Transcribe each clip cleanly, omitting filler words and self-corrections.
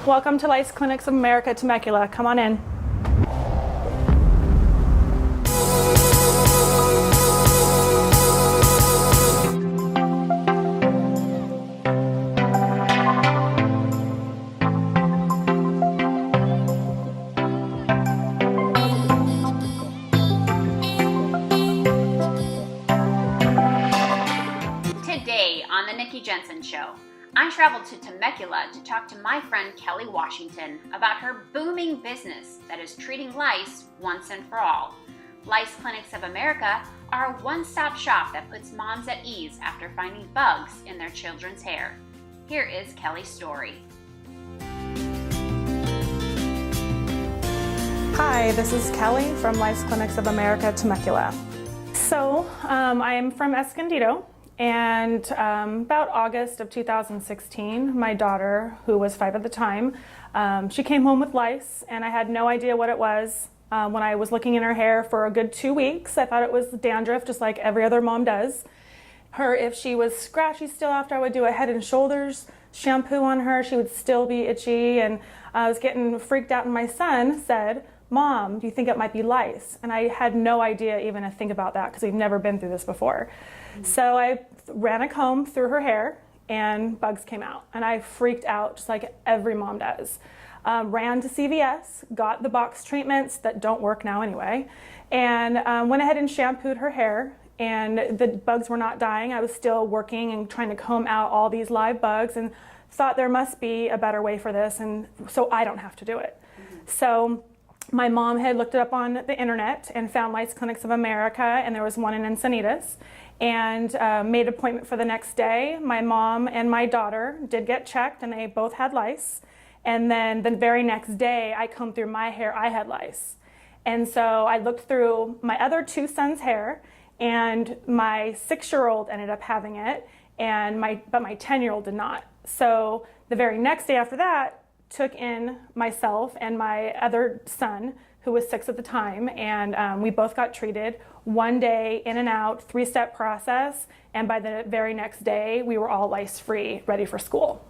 Welcome to Lice Clinics of America, Temecula. Come on in. Today on the Nikki Jencen Show, I traveled to Temecula to talk to my friend Kelli Washington about her booming business that is treating lice once and for all. Lice Clinics of America are a one-stop shop that puts moms at ease after finding bugs in their children's hair. Here is Kelli's story. Hi, this is Kelli from Lice Clinics of America, Temecula. So I am from Escondido. And about August of 2016, my daughter, who was 5 at the time, she came home with lice, and I had no idea what it was. When I was looking in her hair for a good 2 weeks, I thought it was dandruff, just like every other mom does. If she was scratchy still after I would do a Head and Shoulders shampoo on her, she would still be itchy, and I was getting freaked out, and my son said, "Mom, do you think it might be lice?" And I had no idea even to think about that because we've never been through this before. So I ran a comb through her hair and bugs came out, and I freaked out just like every mom does. Ran to CVS, got the box treatments that don't work now anyway, and went ahead and shampooed her hair, and the bugs were not dying. I was still working and trying to comb out all these live bugs and thought there must be a better way for this, and so I don't have to do it. So my mom had looked it up on the internet and found Lice Clinics of America, and there was one in Encinitas, and made an appointment for the next day. My mom and my daughter did get checked, and they both had lice. And then the very next day, I combed through my hair, I had lice. And so I looked through my other 2 sons' hair, and my 6-year-old ended up having it, but my 10-year-old did not. So the very next day after that, took in myself and my other son, who was 6 at the time, and we both got treated. 1 day, in and out, 3-step process, and by the very next day, we were all lice-free, ready for school.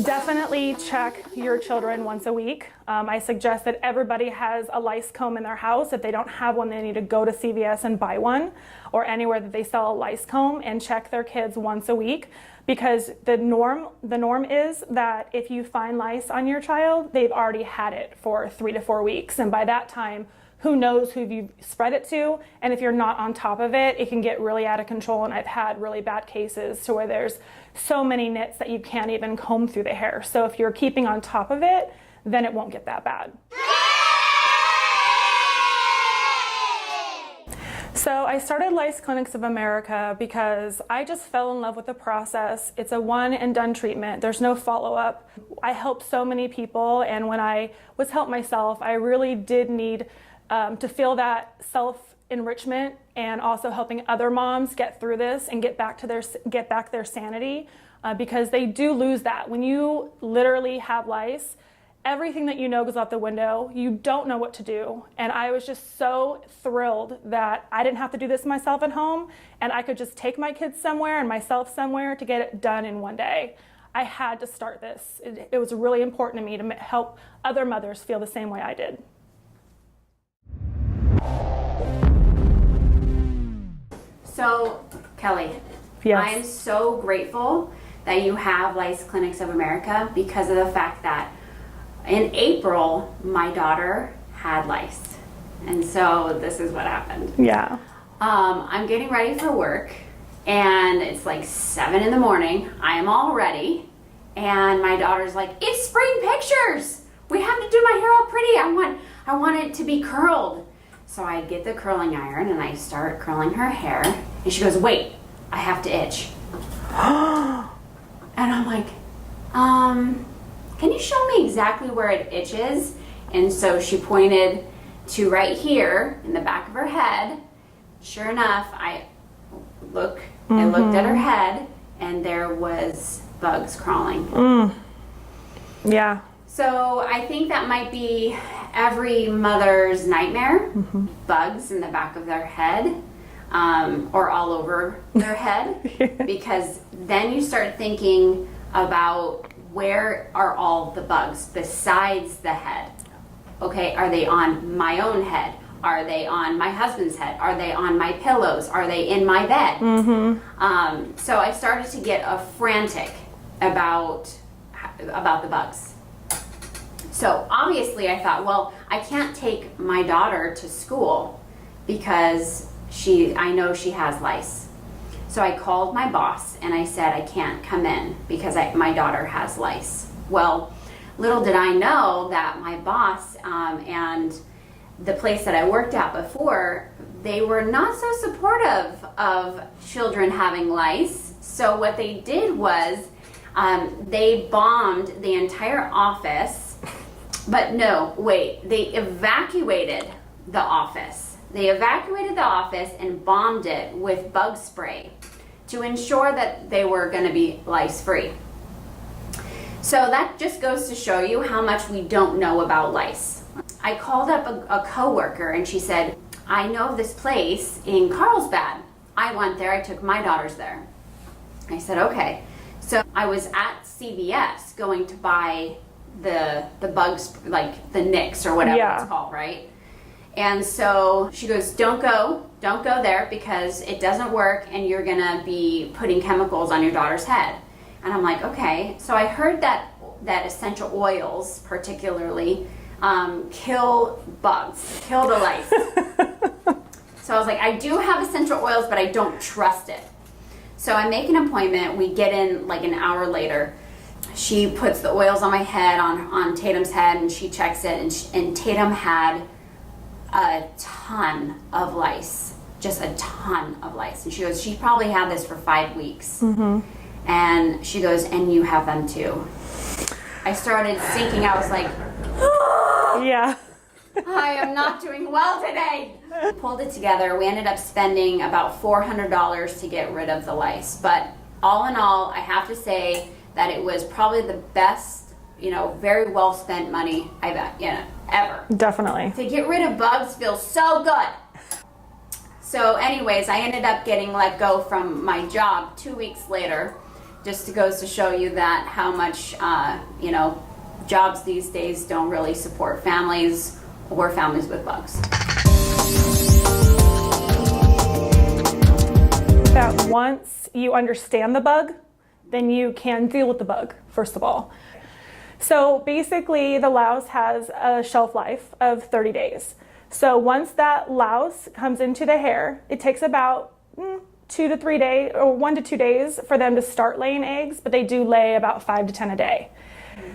Definitely check your children once a week. I suggest that everybody has a lice comb in their house. If they don't have one, they need to go to CVS and buy one, or anywhere that they sell a lice comb, and check their kids once a week, because the norm is that if you find lice on your child, they've already had it for 3 to 4 weeks, and by that time, who knows who you've spread it to, and if you're not on top of it, it can get really out of control, and I've had really bad cases to where there's so many nits that you can't even comb through the hair. So if you're keeping on top of it, then it won't get that bad. So I started Lice Clinics of America because I just fell in love with the process. It's a one and done treatment. There's no follow-up. I help so many people, and when I was helped myself, I really did need to feel that self-enrichment, and also helping other moms get through this and get back their sanity, because they do lose that. When you literally have lice, everything that you know goes out the window. You don't know what to do. And I was just so thrilled that I didn't have to do this myself at home, and I could just take my kids somewhere and myself somewhere to get it done in 1 day. I had to start this. It was really important to me to help other mothers feel the same way I did. So, Kelli, Yes. I am so grateful that you have Lice Clinics of America, because of the fact that in April, my daughter had lice. And so this is what happened. Yeah. I'm getting ready for work, and it's like 7 in the morning. I am all ready, and my daughter's like, "It's spring pictures. We have to do my hair all pretty. I want it to be curled." So I get the curling iron and I start curling her hair, and she goes, "Wait, I have to itch." And I'm like, "Can you show me exactly where it itches?" And so she pointed to right here in the back of her head. Sure enough, I looked at her head, and there was bugs crawling. Yeah. So I think that might be every mother's nightmare, bugs in the back of their head. or all over their head, because then you start thinking about where are all the bugs besides the head. Okay, are they on my own head? Are they on my husband's head? Are they on my pillows? Are they in my bed? So I started to get frantic about the bugs. So obviously I thought, well, I can't take my daughter to school because I know she has lice. So I called my boss and I said, I can't come in because my daughter has lice. Well, little did I know that my boss and the place that I worked at before, they were not so supportive of children having lice. So what they did was they bombed the entire office, but no, wait, they evacuated the office. They evacuated the office and bombed it with bug spray to ensure that they were going to be lice free. So that just goes to show you how much we don't know about lice. I called up a coworker and she said, I know of this place in Carlsbad. I went there, I took my daughters there. I said, okay. So I was at CVS going to buy the bugs, like the Nicks or whatever it's called, right? And so she goes, don't go there because it doesn't work and you're gonna be putting chemicals on your daughter's head. And I'm like, okay. So I heard that essential oils particularly kill bugs, kill the lice. So I was like, I do have essential oils, but I don't trust it. So I make an appointment. We get in like an hour later. She puts the oils on my head, on Tatum's head, and she checks it. And Tatum had a ton of lice, just a ton of lice. And she goes, she probably had this for 5 weeks. And she goes, and you have them too. I started sinking. I was like, I am not doing well today. We pulled it together. We ended up spending about $400 to get rid of the lice. But all in all, I have to say that it was probably the best, very well spent money I've ever. Definitely. To get rid of bugs feels so good. So anyways, I ended up getting let go from my job 2 weeks later. Just goes to show you that how much, jobs these days don't really support families or families with bugs. That once you understand the bug, then you can deal with the bug, first of all. So basically the louse has a shelf life of 30 days. So once that louse comes into the hair, it takes about 2 to 3 days or 1 to 2 days for them to start laying eggs, but they do lay about 5 to 10 a day.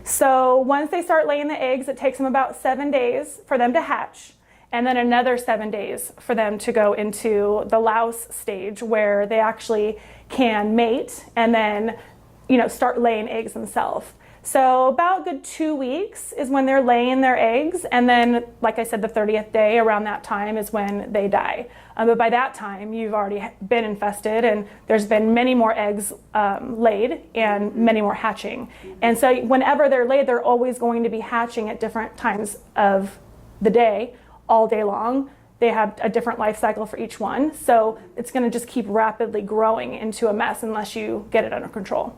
So once they start laying the eggs, it takes them about 7 days for them to hatch, and then another 7 days for them to go into the louse stage where they actually can mate and then, start laying eggs themselves. So about good 2 weeks is when they're laying their eggs, and then, like I said, the 30th day, around that time is when they die. But by that time, you've already been infested, and there's been many more eggs laid and many more hatching. And so whenever they're laid, they're always going to be hatching at different times of the day, all day long. They have a different life cycle for each one. So it's going to just keep rapidly growing into a mess unless you get it under control.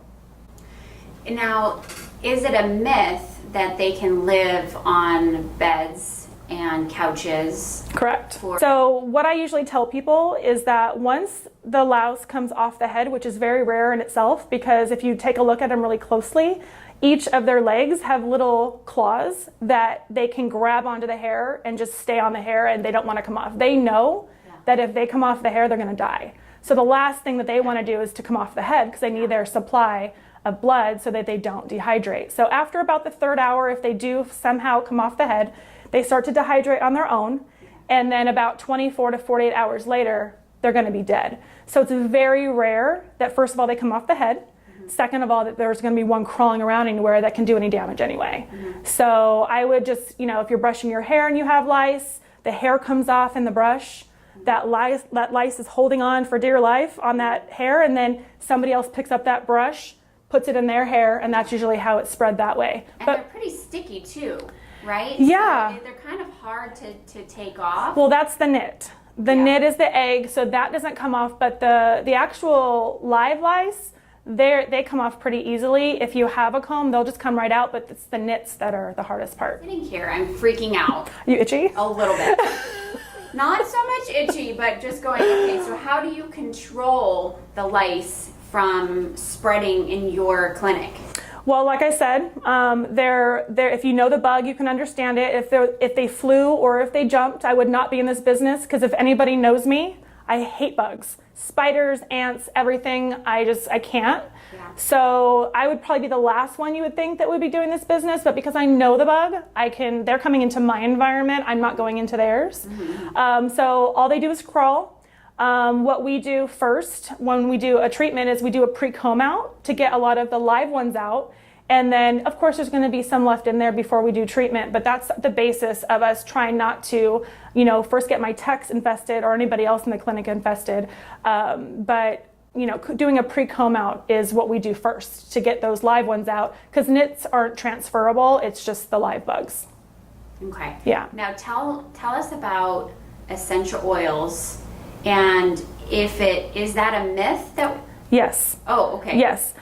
Now, is it a myth that they can live on beds and couches? Correct. So what I usually tell people is that once the louse comes off the head, which is very rare in itself, because if you take a look at them really closely, each of their legs have little claws that they can grab onto the hair and just stay on the hair, and they don't want to come off. They know that if they come off the hair, they're going to die. So the last thing that they want to do is to come off the head because they need their supply of blood so that they don't dehydrate. So after about the 3rd hour, if they do somehow come off the head, they start to dehydrate on their own, and then about 24 to 48 hours later, they're going to be dead. So it's very rare that, first of all, they come off the head. Second of all, that there's going to be one crawling around anywhere that can do any damage anyway. So I would just, if you're brushing your hair and you have lice, the hair comes off in the brush, that lice is holding on for dear life on that hair, and then somebody else picks up that brush, puts it in their hair, and that's usually how it's spread that way. And they're pretty sticky too, right? Yeah. So they're kind of hard to take off. Well, that's the nit. The nit is the egg, so that doesn't come off, but the actual live lice, they come off pretty easily. If you have a comb, they'll just come right out, but it's the nits that are the hardest part. Sitting here, I'm freaking out. You itchy? A little bit. Not so much itchy, but just going, okay, so how do you control the lice from spreading in your clinic? Well, like I said, if you know the bug, you can understand it. If they flew or if they jumped, I would not be in this business, because if anybody knows me, I hate bugs. Spiders, ants, everything, I can't. Yeah. So I would probably be the last one you would think that would be doing this business, but because I know the bug, they're coming into my environment, I'm not going into theirs. Mm-hmm. So all they do is crawl. What we do first when we do a treatment is we do a pre-comb out to get a lot of the live ones out. And then, of course, there's going to be some left in there before we do treatment, but that's the basis of us trying not to, first get my techs infested or anybody else in the clinic infested. But doing a pre-comb out is what we do first to get those live ones out, because nits aren't transferable. It's just the live bugs. Okay. Yeah. Now tell us about essential oils, and is that a myth that? Yes. Oh, okay. Yes.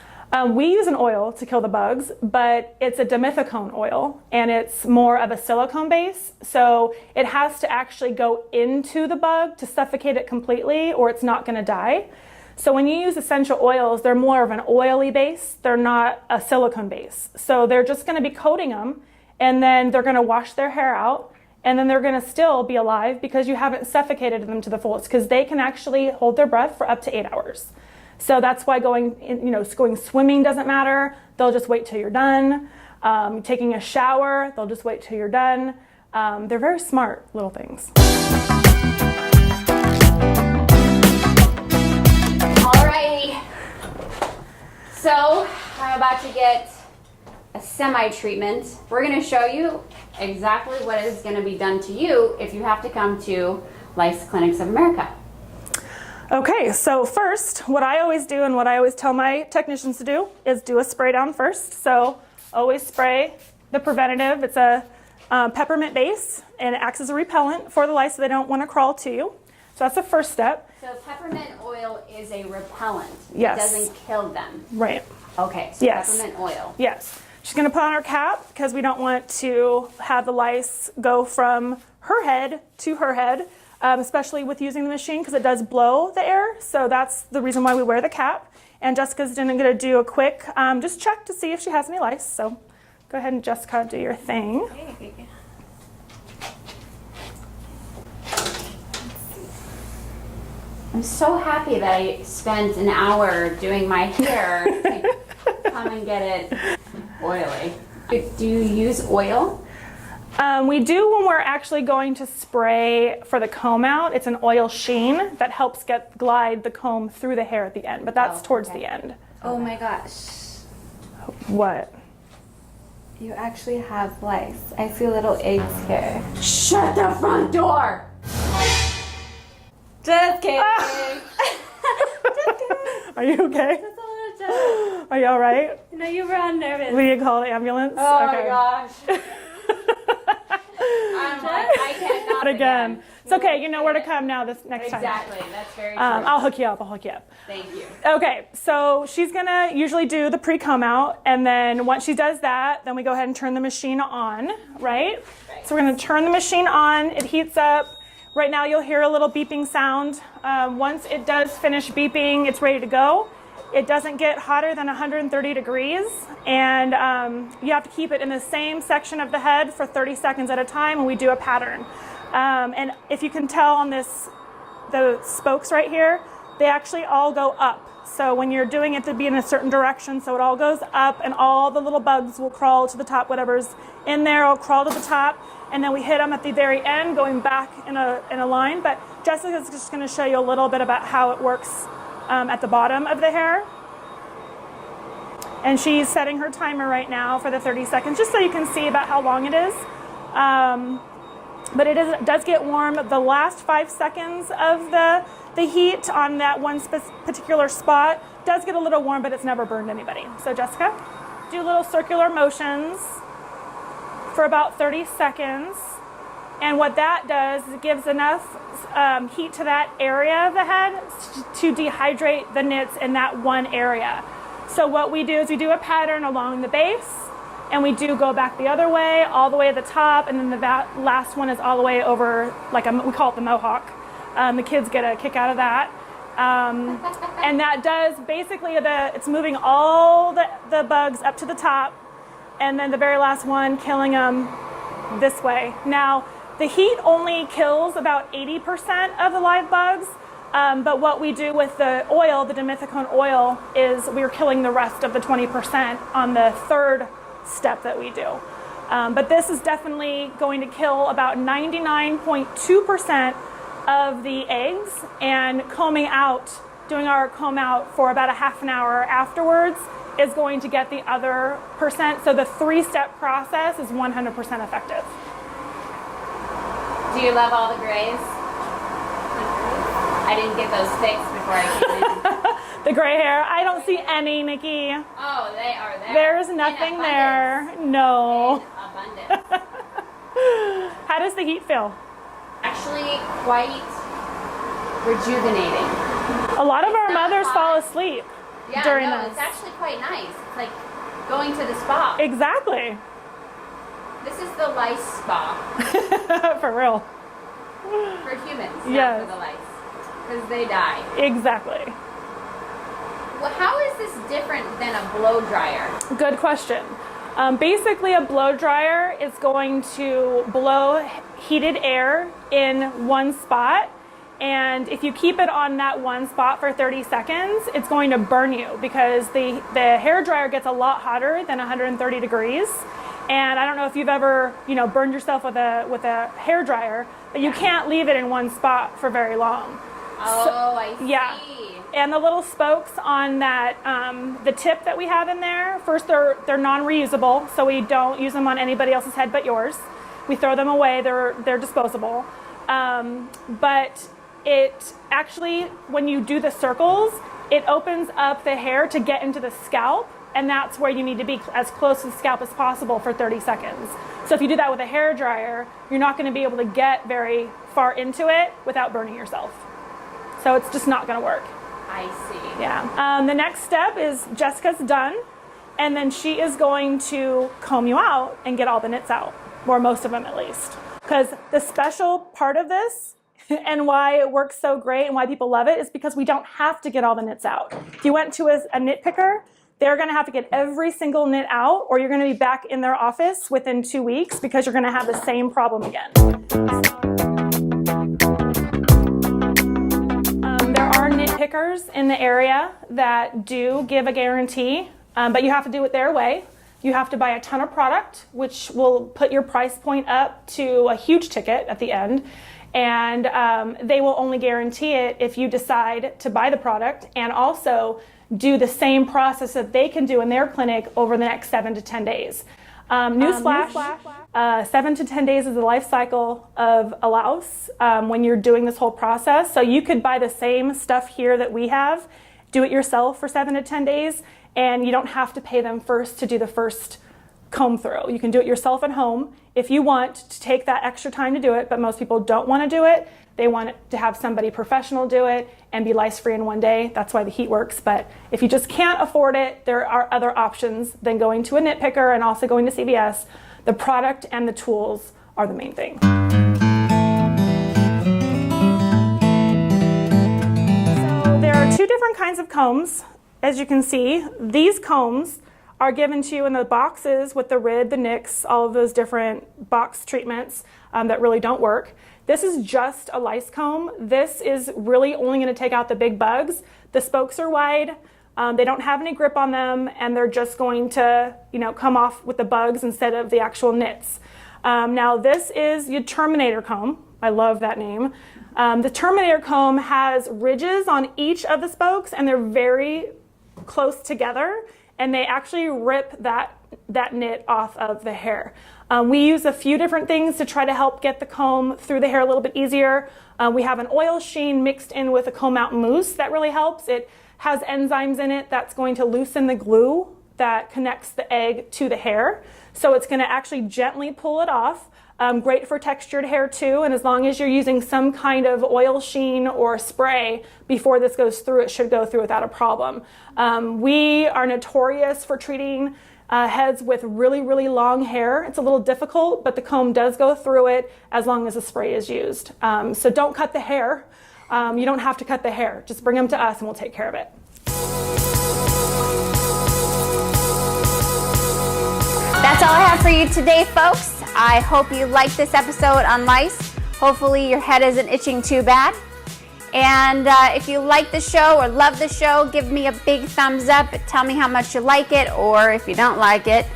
We use an oil to kill the bugs, but it's a dimethicone oil, and it's more of a silicone base. So it has to actually go into the bug to suffocate it completely, or it's not going to die. So when you use essential oils, they're more of an oily base. They're not a silicone base. So they're just going to be coating them, and then they're going to wash their hair out, and then they're going to still be alive because you haven't suffocated them to the fullest, because they can actually hold their breath for up to 8 hours. So that's why going swimming doesn't matter. They'll just wait till you're done. Taking a shower, they'll just wait till you're done. They're very smart little things. Alrighty. So I'm about to get a semi-treatment. We're going to show you exactly what is going to be done to you if you have to come to Lice Clinics of America. Okay, so first, what I always do and what I always tell my technicians to do is do a spray down first. So always spray the preventative. It's a peppermint base, and it acts as a repellent for the lice so they don't want to crawl to you. So that's the first step. So peppermint oil is a repellent. Yes. It doesn't kill them. Right. Okay, so yes. Peppermint oil. Yes. She's going to put on her cap because we don't want to have the lice go from her head to her head. Especially with using the machine, because it does blow the air. So that's the reason why we wear the cap. And Jessica's going to do a quick just check to see if she has any lice. So go ahead and Jessica, do your thing. I'm so happy that I spent an hour doing my hair to come and get it oily. Do you use oil? We do when we're actually going to spray for the comb out. It's an oil sheen that helps glide the comb through the hair at the end, but that's towards the end. Oh my gosh. What? You actually have lice. I see little eggs here. Shut the front door! Just kidding. Just kidding. Are you okay? That's a little joke. Are you all right? No, you were all nervous. We need to call the ambulance? Oh okay. my gosh. I cannot Not again. It's okay. You know where to come now this next time. Exactly. That's very true. I'll hook you up. Thank you. Okay, so she's gonna usually do the pre-comb out, and then once she does that, then we go ahead and turn the machine on, right? So we're gonna turn the machine on. It heats up. Right now you'll hear a little beeping sound. Once it does finish beeping, it's ready to go. It doesn't get hotter than 130 degrees, and you have to keep it in the same section of the head for 30 seconds at a time, and we do a pattern. And if you can tell on the spokes right here, they actually all go up. So when you're doing it to be in a certain direction, so it all goes up, and all the little bugs will crawl to the top. Whatever's in there will crawl to the top, and then we hit them at the very end, going back in a line. But Jessica's just going to show you a little bit about how it works at the bottom of the hair. And she's setting her timer right now for the 30 seconds, just so you can see about how long it is. But it does get warm. The last 5 seconds of the heat on that one particular spot does get a little warm, but it's never burned anybody. So Jessica, do little circular motions for about 30 seconds. And what that does is it gives enough heat to that area of the head to dehydrate the nits in that one area. So what we do is we do a pattern along the base, and we do go back the other way, all the way to the top, and then the last one is all the way over, we call it the mohawk. The kids get a kick out of that. And that does basically, it's moving all the bugs up to the top, and then the very last one, killing them this way. Now, the heat only kills about 80% of the live bugs, but what we do with the oil, the dimethicone oil, is we're killing the rest of the 20% on the third step that we do. But this is definitely going to kill about 99.2% of the eggs, and doing our comb out for about a half an hour afterwards is going to get the other percent. So the 3-step process is 100% effective. Do you love all the grays? I didn't get those fixed before I came in. The gray hair, I don't see any, Nikki. Oh, they are there. There's nothing there. No. In abundance. How does the heat feel? Actually, quite rejuvenating. A lot of our mothers fall asleep during this. It's actually quite nice. It's like going to the spa. Exactly. This is the lice spa. For real. For humans, Yes. not for the lice. Because they die. Exactly. Well, how is this different than a blow dryer? Good question. Basically, a blow dryer is going to blow heated air in one spot, and if you keep it on that one spot for 30 seconds, it's going to burn you, because the hair dryer gets a lot hotter than 130 degrees. And I don't know if you've ever, burned yourself with a hair dryer, but you can't leave it in one spot for very long. Oh, I see. Yeah. And the little spokes on that, the tip that we have in there, first they're non-reusable, so we don't use them on anybody else's head but yours. We throw them away, they're disposable. But it actually, when you do the circles, it opens up the hair to get into the scalp, and that's where you need to be, as close to the scalp as possible for 30 seconds. So if you do that with a hair dryer, you're not going to be able to get very far into it without burning yourself. So it's just not going to work. I see. Yeah. The next step is Jessica's done, and then she is going to comb you out and get all the nits out, or most of them at least. Because the special part of this and why it works so great and why people love it is because we don't have to get all the nits out. If you went to a nitpicker, they're going to have to get every single nit out, or you're going to be back in their office within 2 weeks because you're going to have the same problem again. There are nitpickers in the area that do give a guarantee, but you have to do it their way. You have to buy a ton of product, which will put your price point up to a huge ticket at the end. And they will only guarantee it if you decide to buy the product and also do the same process that they can do in their clinic over the next 7 to 10 days. Newsflash, 7 to 10 days is the life cycle of a louse when you're doing this whole process. So you could buy the same stuff here that we have, do it yourself for 7 to 10 days, and you don't have to pay them first to do the first comb through. You can do it yourself at home if you want to take that extra time to do it, but most people don't want to do it. They want to have somebody professional do it and be lice-free in one day. That's why the heat works. But if you just can't afford it, there are other options than going to a nitpicker and also going to CVS. The product and the tools are the main thing. So there are 2 different kinds of combs. As you can see, these combs are given to you in the boxes with the RID, the Nix, all of those different box treatments that really don't work. This is just a lice comb. This is really only going to take out the big bugs. The spokes are wide. They don't have any grip on them, and they're just going to, come off with the bugs instead of the actual nits. Now this is your Terminator comb. I love that name. The Terminator comb has ridges on each of the spokes, and they're very close together, and they actually rip that nit off of the hair. We use a few different things to try to help get the comb through the hair a little bit easier. We have an oil sheen mixed in with a comb out mousse that really helps. It has enzymes in it that's going to loosen the glue that connects the egg to the hair. So it's going to actually gently pull it off. Great for textured hair too, and as long as you're using some kind of oil sheen or spray before this goes through, it should go through without a problem. We are notorious for treating heads with really, really long hair. It's a little difficult, but the comb does go through it as long as the spray is used. So don't cut the hair. You don't have to cut the hair. Just bring them to us and we'll take care of it. That's all I have for you today, folks. I hope you liked this episode on lice. Hopefully your head isn't itching too bad. And if you like the show or love the show, give me a big thumbs up. Tell me how much you like it, or if you don't like it.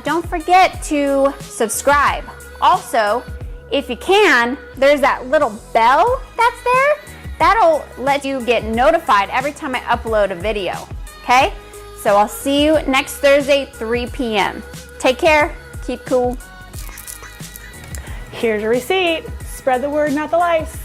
Don't forget to subscribe. Also, if you can, there's that little bell that's there. That'll let you get notified every time I upload a video, okay? So I'll see you next Thursday, 3 p.m. Take care, keep cool. Here's your receipt. Spread the word, not the lice.